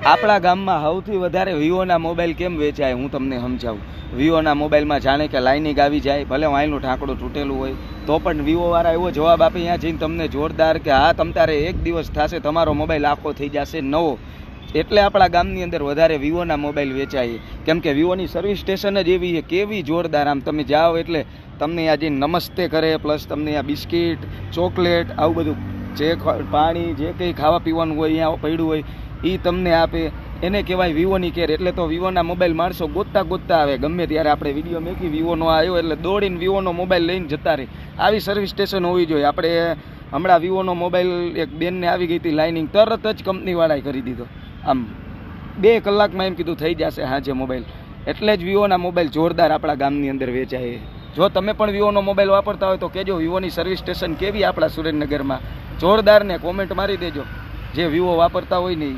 આપણા ગામમાં સૌથી વધારે વિવોના મોબાઈલ કેમ વેચાય હું તમને સમજાવું. વિવોના મોબાઈલમાં જાણે કે લાઇનિંગ આવી જાય, ભલે વાયનું ઢાંકણું તૂટેલું હોય તો પણ વિવોવાળા એવો જવાબ આપે ત્યાં જઈને તમને જોરદાર કે હા તમતારે એક દિવસ થશે તમારો મોબાઈલ આખો થઈ જશે નવો. એટલે આપણા ગામની અંદર વધારે વિવોના મોબાઈલ વેચાય, કેમ કે વિવોની સર્વિસ સ્ટેશન જ એવી છે, કેવી જોરદાર. આમ તમે જાઓ એટલે તમને આજે નમસ્તે કરે, પ્લસ તમને આ બિસ્કિટ ચોકલેટ આવું બધું જે પાણી જે કંઈ ખાવા પીવાનું હોય અહીંયા પડ્યું હોય એ તમને આપે, એને કહેવાય વિવોની કેર. એટલે તો વિવોના મોબાઈલ માણસો ગોતતા ગોતતા આવે, ગમે ત્યારે આપણે વિડીયો મેકી વિવોનો આવ્યો એટલે દોડીને વિવોનો મોબાઈલ લઈને જતા રહે. આવી સર્વિસ સ્ટેશન હોવી જોઈએ. આપણે હમણાં વિવોનો મોબાઈલ એક બેનને આવી ગઈ હતી લાઇનિંગ, તરત જ કંપનીવાળાએ કરી દીધો. આમ 2 કલાકમાં એમ કીધું થઈ જશે હાજે મોબાઈલ. એટલે જ વિવોના મોબાઈલ જોરદાર આપણા ગામની અંદર વેચાય. જો તમે પણ વિવોનો મોબાઈલ વાપરતા હોય તો કહેજો વિવોની સર્વિસ સ્ટેશન કેવી આપણા સુરેન્દ્રનગરમાં જોરદાર, ને કોમેન્ટ મારી દેજો જે વિવો વાપરતા હોય ને.